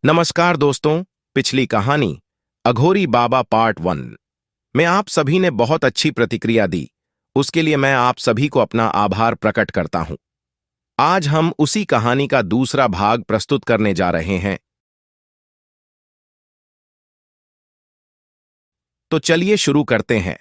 नमस्कार दोस्तों। पिछली कहानी अघोरी बाबा पार्ट 1 में आप सभी ने बहुत अच्छी प्रतिक्रिया दी। उसके लिए मैं आप सभी को अपना आभार प्रकट करता हूं। आज हम उसी कहानी का दूसरा भाग प्रस्तुत करने जा रहे हैं। तो चलिए शुरू करते हैं।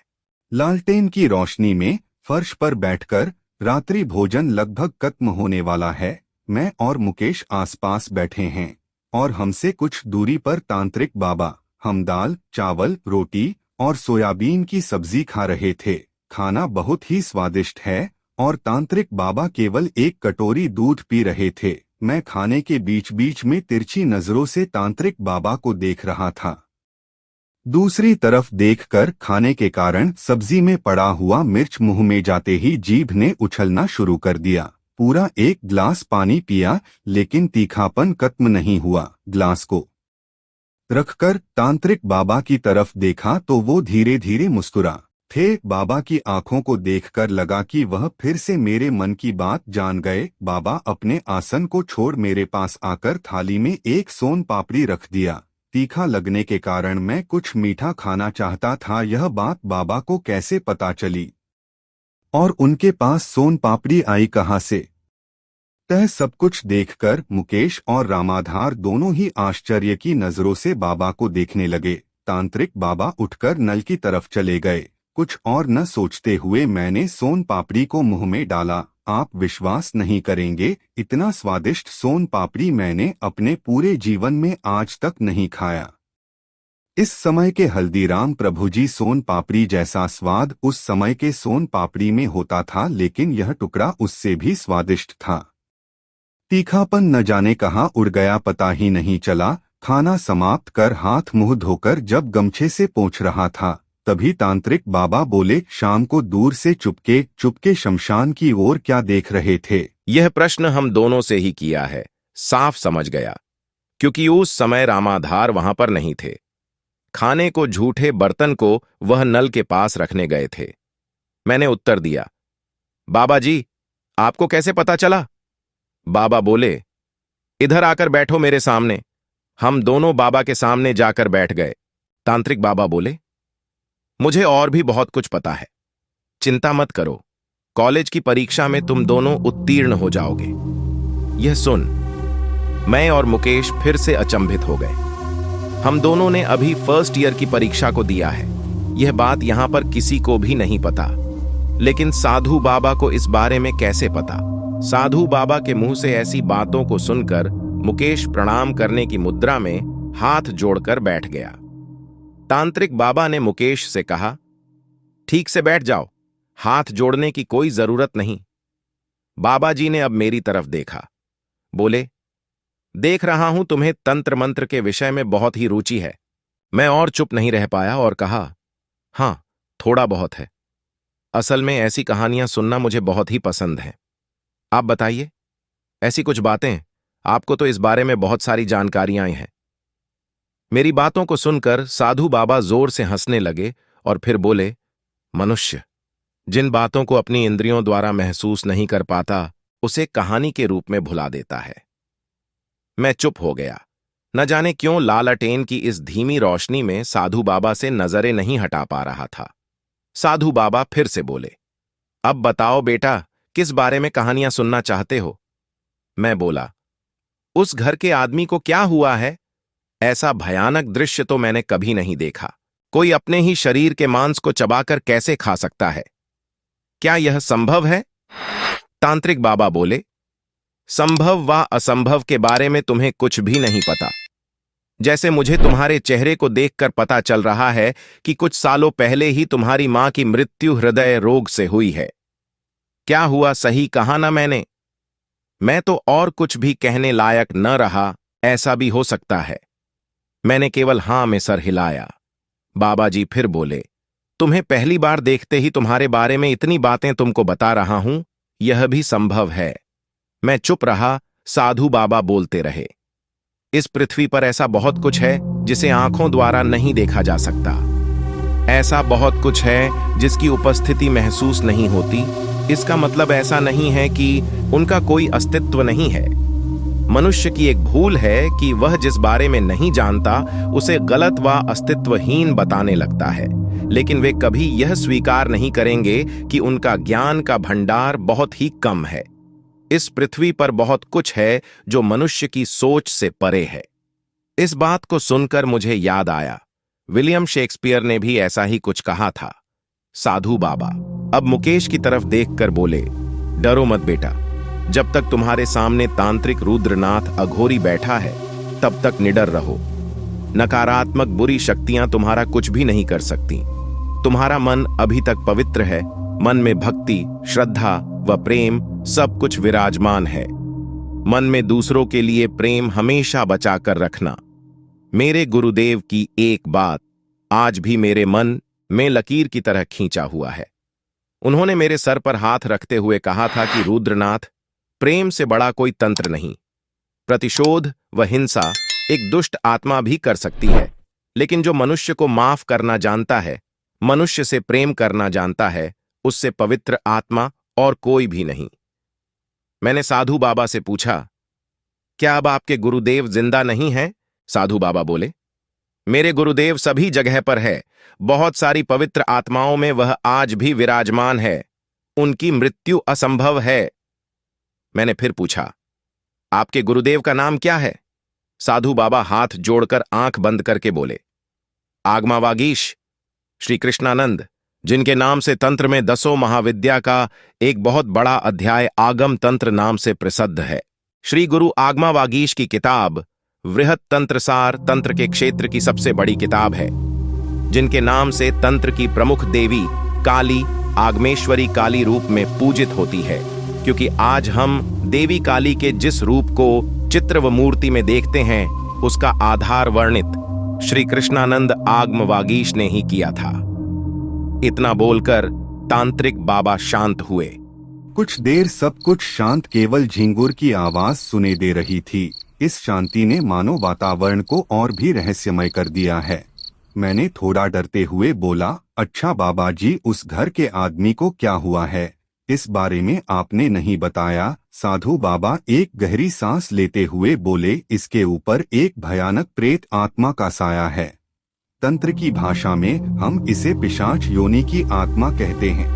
लालटेन की रोशनी में फर्श पर बैठकर रात्रि भोजन लगभग खत्म होने वाला है। मैं और मुकेश आसपास बैठे हैं और हमसे कुछ दूरी पर तांत्रिक बाबा हम दाल, चावल, रोटी और सोयाबीन की सब्जी खा रहे थे। खाना बहुत ही स्वादिष्ट है और तांत्रिक बाबा केवल एक कटोरी दूध पी रहे थे। मैं खाने के बीच बीच में तिरछी नजरों से तांत्रिक बाबा को देख रहा था। दूसरी तरफ देखकर खाने के कारण सब्जी में पड़ा हुआ मिर्च मुंह में जाते ही जीभ ने उछलना शुरू कर दिया। पूरा एक गिलास पानी पिया लेकिन तीखापन खत्म नहीं हुआ। गिलास को रखकर तांत्रिक बाबा की तरफ देखा तो वो धीरे धीरे मुस्कुरा थे। बाबा की आंखों को देखकर लगा कि वह फिर से मेरे मन की बात जान गए। बाबा अपने आसन को छोड़ मेरे पास आकर थाली में एक सोन पापड़ी रख दिया। तीखा लगने के कारण मैं कुछ मीठा खाना चाहता था। यह बात बाबा को कैसे पता चली और उनके पास सोन पापड़ी आई कहां से? तह सब कुछ देखकर मुकेश और रामाधार दोनों ही आश्चर्य की नजरों से बाबा को देखने लगे। तांत्रिक बाबा उठकर नल की तरफ चले गए। कुछ और न सोचते हुए मैंने सोन पापड़ी को मुंह में डाला। आप विश्वास नहीं करेंगे, इतना स्वादिष्ट सोन पापड़ी मैंने अपने पूरे जीवन में आज तक नहीं खाया। इस समय के हल्दीराम प्रभुजी सोन पापड़ी जैसा स्वाद उस समय के सोन पापड़ी में होता था, लेकिन यह टुकड़ा उससे भी स्वादिष्ट था। तीखापन न जाने कहाँ उड़ गया, पता ही नहीं चला। खाना समाप्त कर हाथ मुंह धोकर जब गमछे से पोंछ रहा था तभी तांत्रिक बाबा बोले, शाम को दूर से चुपके चुपके शमशान की ओर क्या देख रहे थे? यह प्रश्न हम दोनों से ही किया है। साफ समझ गया, क्योंकि उस समय रामाधार वहां पर नहीं थे। खाने को, झूठे बर्तन को वह नल के पास रखने गए थे। मैंने उत्तर दिया, बाबा जी आपको कैसे पता चला? बाबा बोले, इधर आकर बैठो मेरे सामने। हम दोनों बाबा के सामने जाकर बैठ गए। तांत्रिक बाबा बोले, मुझे और भी बहुत कुछ पता है, चिंता मत करो, कॉलेज की परीक्षा में तुम दोनों उत्तीर्ण हो जाओगे। यह सुन मैं और मुकेश फिर से अचंभित हो गए। हम दोनों ने अभी फर्स्ट ईयर की परीक्षा को दिया है। यह बात यहां पर किसी को भी नहीं पता, लेकिन साधु बाबा को इस बारे में कैसे पता? साधु बाबा के मुंह से ऐसी बातों को सुनकर मुकेश प्रणाम करने की मुद्रा में हाथ जोड़कर बैठ गया। तांत्रिक बाबा ने मुकेश से कहा, ठीक से बैठ जाओ, हाथ जोड़ने की कोई जरूरत नहीं। बाबा जी ने अब मेरी तरफ देखा, बोले, देख रहा हूं तुम्हें तंत्र मंत्र के विषय में बहुत ही रुचि है। मैं और चुप नहीं रह पाया और कहा, हां थोड़ा बहुत है। असल में ऐसी कहानियां सुनना मुझे बहुत ही पसंद है। आप बताइए, ऐसी कुछ बातें, आपको तो इस बारे में बहुत सारी जानकारियां हैं। मेरी बातों को सुनकर साधु बाबा जोर से हंसने लगे और फिर बोले, मनुष्य जिन बातों को अपनी इंद्रियों द्वारा महसूस नहीं कर पाता उसे कहानी के रूप में भुला देता है। मैं चुप हो गया। न जाने क्यों लालटेन की इस धीमी रोशनी में साधु बाबा से नजरें नहीं हटा पा रहा था। साधु बाबा फिर से बोले, अब बताओ बेटा, किस बारे में कहानियां सुनना चाहते हो? मैं बोला, उस घर के आदमी को क्या हुआ है? ऐसा भयानक दृश्य तो मैंने कभी नहीं देखा। कोई अपने ही शरीर के मांस को चबाकर कैसे खा सकता है? क्या यह संभव है? तांत्रिक बाबा बोले, संभव व असंभव के बारे में तुम्हें कुछ भी नहीं पता। जैसे मुझे तुम्हारे चेहरे को देखकर पता चल रहा है कि कुछ सालों पहले ही तुम्हारी मां की मृत्यु हृदय रोग से हुई है। क्या हुआ सही कहा ना मैंने? मैं तो और कुछ भी कहने लायक न रहा। ऐसा भी हो सकता है। मैंने केवल हां में सर हिलाया। बाबा जी फिर बोले, तुम्हें पहली बार देखते ही तुम्हारे बारे में इतनी बातें तुमको बता रहा हूं, यह भी संभव है। मैं चुप रहा। साधु बाबा बोलते रहे, इस पृथ्वी पर ऐसा बहुत कुछ है जिसे आंखों द्वारा नहीं देखा जा सकता। ऐसा बहुत कुछ है जिसकी उपस्थिति महसूस नहीं होती। इसका मतलब ऐसा नहीं है कि उनका कोई अस्तित्व नहीं है। मनुष्य की एक भूल है कि वह जिस बारे में नहीं जानता उसे गलत व अस्तित्वहीन बताने लगता है, लेकिन वे कभी यह स्वीकार नहीं करेंगे कि उनका ज्ञान का भंडार बहुत ही कम है। इस पृथ्वी पर बहुत कुछ है जो मनुष्य की सोच से परे है। इस बात को सुनकर मुझे याद आया, विलियम शेक्सपियर ने भी ऐसा ही कुछ कहा था। साधु बाबा अब मुकेश की तरफ देखकर बोले, डरो मत बेटा, जब तक तुम्हारे सामने तांत्रिक रुद्रनाथ अघोरी बैठा है तब तक निडर रहो। नकारात्मक बुरी शक्तियां तुम्हारा कुछ भी नहीं कर सकती। तुम्हारा मन अभी तक पवित्र है, मन में भक्ति, श्रद्धा व प्रेम सब कुछ विराजमान है। मन में दूसरों के लिए प्रेम हमेशा बचा कर रखना। मेरे गुरुदेव की एक बात आज भी मेरे मन में लकीर की तरह खींचा हुआ है। उन्होंने मेरे सर पर हाथ रखते हुए कहा था कि रुद्रनाथ, प्रेम से बड़ा कोई तंत्र नहीं। प्रतिशोध व हिंसा एक दुष्ट आत्मा भी कर सकती है, लेकिन जो मनुष्य को माफ करना जानता है, मनुष्य से प्रेम करना जानता है, उससे पवित्र आत्मा और कोई भी नहीं। मैंने साधु बाबा से पूछा, क्या अब आपके गुरुदेव जिंदा नहीं हैं? साधु बाबा बोले, मेरे गुरुदेव सभी जगह पर है। बहुत सारी पवित्र आत्माओं में वह आज भी विराजमान है। उनकी मृत्यु असंभव है। मैंने फिर पूछा, आपके गुरुदेव का नाम क्या है? साधु बाबा हाथ जोड़कर आंख बंद करके बोले, आगमा वागीश, श्री कृष्णानंद, जिनके नाम से तंत्र में 10 महाविद्या का एक बहुत बड़ा अध्याय आगम तंत्र नाम से प्रसिद्ध है। श्री गुरु आगमा वागीश की किताब वृहत तंत्रसार तंत्र के क्षेत्र की सबसे बड़ी किताब है, जिनके नाम से तंत्र की प्रमुख देवी काली आगमेश्वरी काली रूप में पूजित होती है, क्योंकि आज हम देवी काली के जिस रूप को चित्र व मूर्ति में देखते हैं उसका आधार वर्णित श्री कृष्णानंद आगम वागीश ने ही किया था। इतना बोलकर तांत्रिक बाबा शांत हुए। कुछ देर सब कुछ शांत, केवल झिंगुर की आवाज सुने दे रही थी। इस शांति ने मानो वातावरण को और भी रहस्यमय कर दिया है। मैंने थोड़ा डरते हुए बोला, अच्छा बाबा जी, उस घर के आदमी को क्या हुआ है? इस बारे में आपने नहीं बताया। साधु बाबा एक गहरी सांस लेते हुए बोले, इसके ऊपर एक भयानक प्रेत आत्मा का साया है। तंत्र की भाषा में हम इसे पिशाच योनि की आत्मा कहते हैं।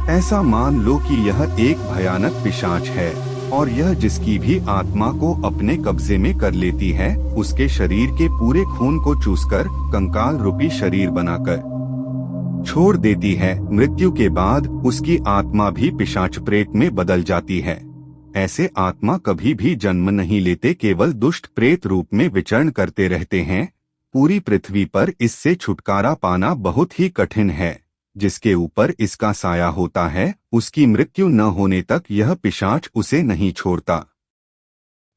ऐसा मान लो कि यह एक भयानक पिशाच है और यह जिसकी भी आत्मा को अपने कब्जे में कर लेती है, उसके शरीर के पूरे खून को चूसकर कंकाल रूपी शरीर बनाकर छोड़ देती है। मृत्यु के बाद उसकी आत्मा भी पिशाच प्रेत में बदल जाती है। ऐसे आत्मा कभी भी जन्म नहीं लेते, केवल दुष्ट प्रेत रूप में विचरण करते रहते हैं। पूरी पृथ्वी पर इससे छुटकारा पाना बहुत ही कठिन है। जिसके ऊपर इसका साया होता है, उसकी मृत्यु न होने तक यह पिशाच उसे नहीं छोड़ता।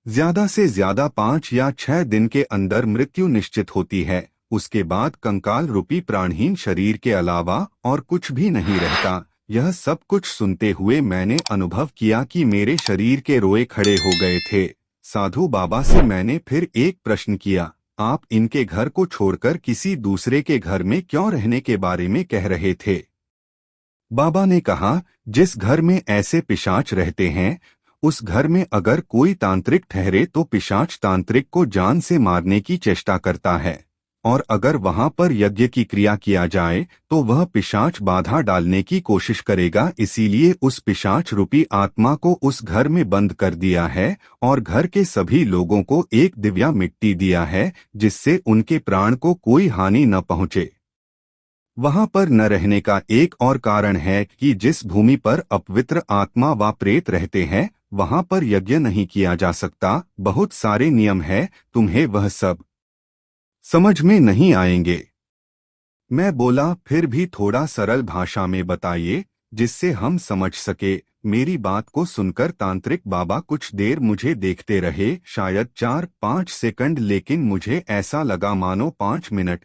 ज्यादा से ज्यादा 5 या 6 दिन के अंदर मृत्यु निश्चित होती है। उसके बाद कंकाल रूपी प्राणहीन शरीर के अलावा और कुछ भी नहीं रहता। यह सब कुछ सुनते हुए मैंने अनुभव किया कि मेरे शरीर के रोए खड़े हो गए थे। साधु बाबा से मैंने फिर एक प्रश्न किया, आप इनके घर को छोड़कर किसी दूसरे के घर में क्यों रहने के बारे में कह रहे थे? बाबा ने कहा, जिस घर में ऐसे पिशाच रहते हैं, उस घर में अगर कोई तांत्रिक ठहरे तो पिशाच तांत्रिक को जान से मारने की चेष्टा करता है, और अगर वहां पर यज्ञ की क्रिया किया जाए तो वह पिशाच बाधा डालने की कोशिश करेगा। इसीलिए उस पिशाच रूपी आत्मा को उस घर में बंद कर दिया है और घर के सभी लोगों को एक दिव्या मिट्टी दिया है, जिससे उनके प्राण को कोई हानि न पहुंचे। वहां पर न रहने का एक और कारण है कि जिस भूमि पर अपवित्र आत्मा व प्रेत रहते हैं, वहां पर यज्ञ नहीं किया जा सकता। बहुत सारे नियम है, तुम्हें वह सब समझ में नहीं आएंगे। मैं बोला, फिर भी थोड़ा सरल भाषा में बताइए जिससे हम समझ सके। मेरी बात को सुनकर तांत्रिक बाबा कुछ देर मुझे देखते रहे, शायद 4-5 सेकंड, लेकिन मुझे ऐसा लगा मानो 5 मिनट।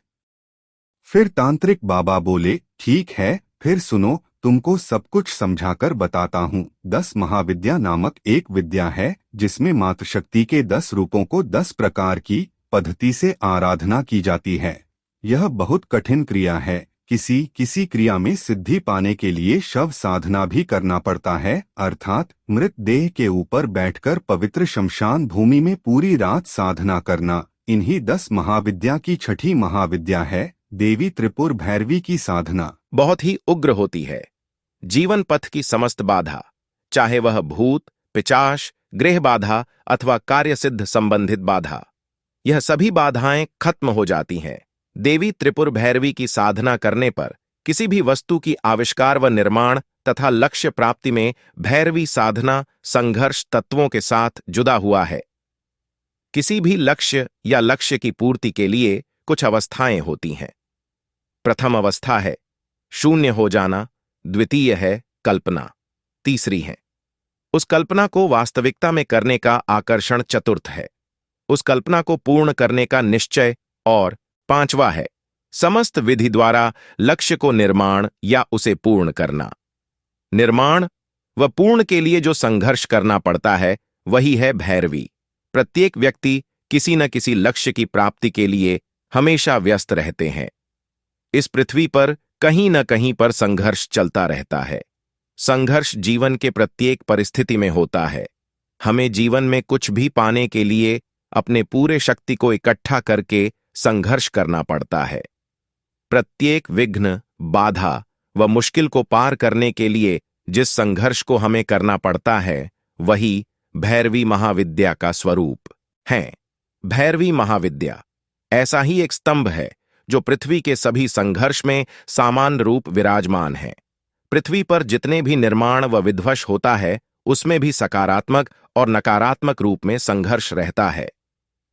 फिर तांत्रिक बाबा बोले, ठीक है, फिर सुनो, तुमको सब कुछ समझाकर बताता हूँ। 10 महाविद्या नामक एक विद्या है जिसमें मातृशक्ति के 10 रूपों को 10 प्रकार की पद्धति से आराधना की जाती है। यह बहुत कठिन क्रिया है, किसी किसी क्रिया में सिद्धि पाने के लिए शव साधना भी करना पड़ता है, अर्थात मृत देह के ऊपर बैठकर पवित्र शमशान भूमि में पूरी रात साधना करना। इन्हीं 10 महाविद्या की छठी महाविद्या है देवी त्रिपुर भैरवी की साधना। बहुत ही उग्र होती है। जीवन पथ की समस्त बाधा, चाहे वह भूत, पिचाश, गृह बाधा अथवा कार्यसिद्ध संबंधित बाधा, यह सभी बाधाएं खत्म हो जाती हैं। देवी त्रिपुर भैरवी की साधना करने पर किसी भी वस्तु की आविष्कार व निर्माण तथा लक्ष्य प्राप्ति में भैरवी साधना संघर्ष तत्वों के साथ जुदा हुआ है। किसी भी लक्ष्य या लक्ष्य की पूर्ति के लिए कुछ अवस्थाएं होती हैं। प्रथम अवस्था है शून्य हो जाना, द्वितीय है कल्पना, तीसरी है उस कल्पना को वास्तविकता में करने का आकर्षण, चतुर्थ है उस कल्पना को पूर्ण करने का निश्चय और पांचवा है समस्त विधि द्वारा लक्ष्य को निर्माण या उसे पूर्ण करना। निर्माण व पूर्ण के लिए जो संघर्ष करना पड़ता है वही है भैरवी। प्रत्येक व्यक्ति किसी न किसी लक्ष्य की प्राप्ति के लिए हमेशा व्यस्त रहते हैं। इस पृथ्वी पर कहीं न कहीं पर संघर्ष चलता रहता है। संघर्ष जीवन के प्रत्येक परिस्थिति में होता है। हमें जीवन में कुछ भी पाने के लिए अपने पूरे शक्ति को इकट्ठा करके संघर्ष करना पड़ता है। प्रत्येक विघ्न, बाधा व मुश्किल को पार करने के लिए जिस संघर्ष को हमें करना पड़ता है वही भैरवी महाविद्या का स्वरूप है। भैरवी महाविद्या ऐसा ही एक स्तंभ है जो पृथ्वी के सभी संघर्ष में सामान्य रूप विराजमान है। पृथ्वी पर जितने भी निर्माण व विध्वंस होता है उसमें भी सकारात्मक और नकारात्मक रूप में संघर्ष रहता है।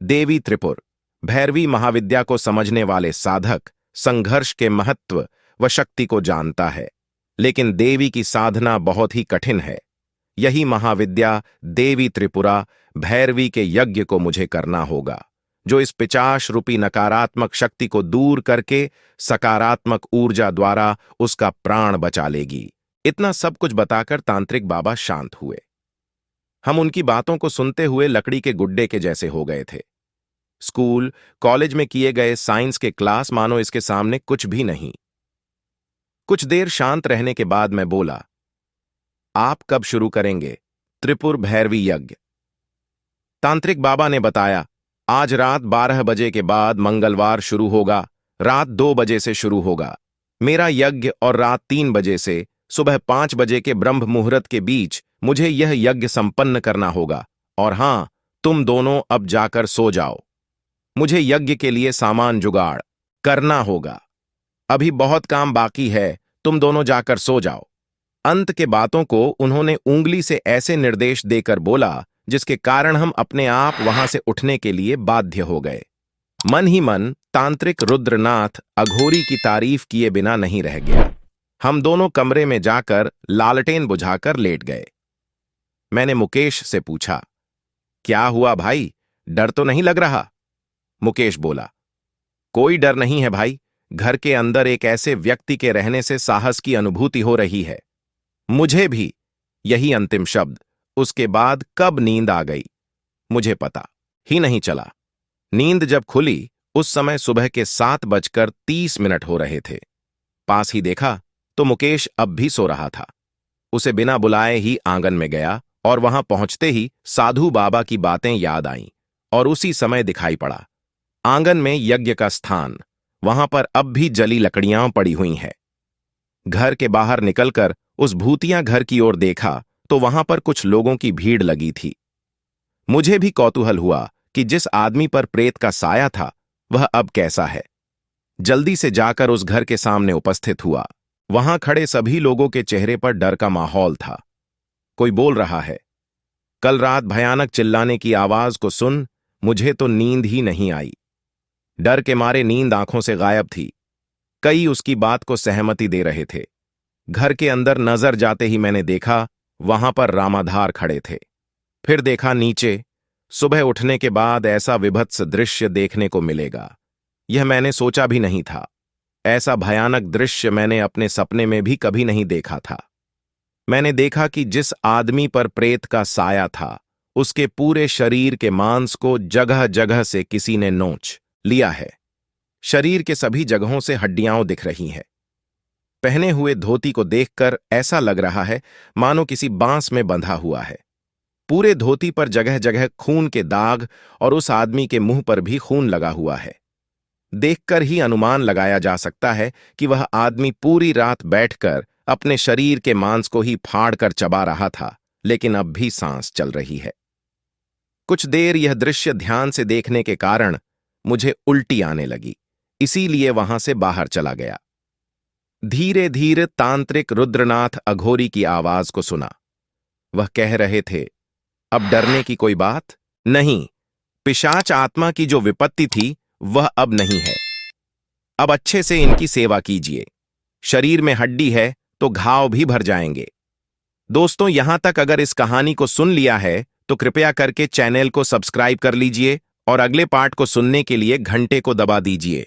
देवी त्रिपुर भैरवी महाविद्या को समझने वाले साधक संघर्ष के महत्व व शक्ति को जानता है, लेकिन देवी की साधना बहुत ही कठिन है। यही महाविद्या देवी त्रिपुरा भैरवी के यज्ञ को मुझे करना होगा, जो इस पिचाश रूपी नकारात्मक शक्ति को दूर करके सकारात्मक ऊर्जा द्वारा उसका प्राण बचा लेगी। इतना सब कुछ बताकर तांत्रिक बाबा शांत हुए। हम उनकी बातों को सुनते हुए लकड़ी के गुड्डे के जैसे हो गए थे। स्कूल, कॉलेज में किए गए साइंस के क्लास मानो इसके सामने कुछ भी नहीं। कुछ देर शांत रहने के बाद मैं बोला, आप कब शुरू करेंगे त्रिपुर भैरवी यज्ञ? तांत्रिक बाबा ने बताया, आज रात 12 बजे के बाद मंगलवार शुरू होगा। रात 2 बजे से शुरू होगा मेरा यज्ञ और रात 3 बजे से सुबह 5 बजे के ब्रह्म मुहूर्त के बीच मुझे यह यज्ञ संपन्न करना होगा। और हां, तुम दोनों अब जाकर सो जाओ। मुझे यज्ञ के लिए सामान जुगाड़ करना होगा। अभी बहुत काम बाकी है, तुम दोनों जाकर सो जाओ। अंत के बातों को उन्होंने उंगली से ऐसे निर्देश देकर बोला जिसके कारण हम अपने आप वहां से उठने के लिए बाध्य हो गए। मन ही मन तांत्रिक रुद्रनाथ अघोरी की तारीफ किए बिना नहीं रह गया। हम दोनों कमरे में जाकर लालटेन बुझाकर लेट गए। मैंने मुकेश से पूछा, क्या हुआ भाई, डर तो नहीं लग रहा? मुकेश बोला, कोई डर नहीं है भाई, घर के अंदर एक ऐसे व्यक्ति के रहने से साहस की अनुभूति हो रही है। मुझे भी। यही अंतिम शब्द। उसके बाद कब नींद आ गई मुझे पता ही नहीं चला। नींद जब खुली उस समय सुबह के 7:30 हो रहे थे। पास ही देखा तो मुकेश अब भी सो रहा था। उसे बिना बुलाए ही आंगन में गया और वहां पहुंचते ही साधु बाबा की बातें याद आईं और उसी समय दिखाई पड़ा। आंगन में यज्ञ का स्थान, वहां पर अब भी जली लकड़ियां पड़ी हुई हैं। घर के बाहर निकलकर उस भूतिया घर की ओर देखा तो वहां पर कुछ लोगों की भीड़ लगी थी। मुझे भी कौतूहल हुआ कि जिस आदमी पर प्रेत का साया था वह अब कैसा है। जल्दी से जाकर उस घर के सामने उपस्थित हुआ। वहां खड़े सभी लोगों के चेहरे पर डर का माहौल था। कोई बोल रहा है, कल रात भयानक चिल्लाने की आवाज को सुन मुझे तो नींद ही नहीं आई। डर के मारे नींद आंखों से गायब थी। कई उसकी बात को सहमति दे रहे थे। घर के अंदर नजर जाते ही मैंने देखा वहां पर रामाधार खड़े थे। फिर देखा नीचे। सुबह उठने के बाद ऐसा विभत्स दृश्य देखने को मिलेगा यह मैंने सोचा भी नहीं था। ऐसा भयानक दृश्य मैंने अपने सपने में भी कभी नहीं देखा था। मैंने देखा कि जिस आदमी पर प्रेत का साया था उसके पूरे शरीर के मांस को जगह जगह से किसी ने नोच लिया है। शरीर के सभी जगहों से हड्डियां दिख रही हैं। पहने हुए धोती को देखकर ऐसा लग रहा है मानो किसी बांस में बंधा हुआ है। पूरे धोती पर जगह जगह खून के दाग और उस आदमी के मुंह पर भी खून लगा हुआ है। देखकर ही अनुमान लगाया जा सकता है कि वह आदमी पूरी रात बैठकर अपने शरीर के मांस को ही फाड़कर चबा रहा था, लेकिन अब भी सांस चल रही है। कुछ देर यह दृश्य ध्यान से देखने के कारण मुझे उल्टी आने लगी, इसीलिए वहां से बाहर चला गया। धीरे धीरे तांत्रिक रुद्रनाथ अघोरी की आवाज को सुना। वह कह रहे थे, अब डरने की कोई बात नहीं। पिशाच आत्मा की जो विपत्ति थी वह अब नहीं है। अब अच्छे से इनकी सेवा कीजिए। शरीर में हड्डी है तो घाव भी भर जाएंगे। दोस्तों, यहां तक अगर इस कहानी को सुन लिया है तो कृपया करके चैनल को सब्सक्राइब कर लीजिए और अगले पार्ट को सुनने के लिए घंटे को दबा दीजिए।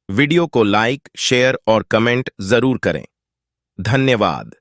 वीडियो को लाइक, शेयर और कमेंट जरूर करें। धन्यवाद।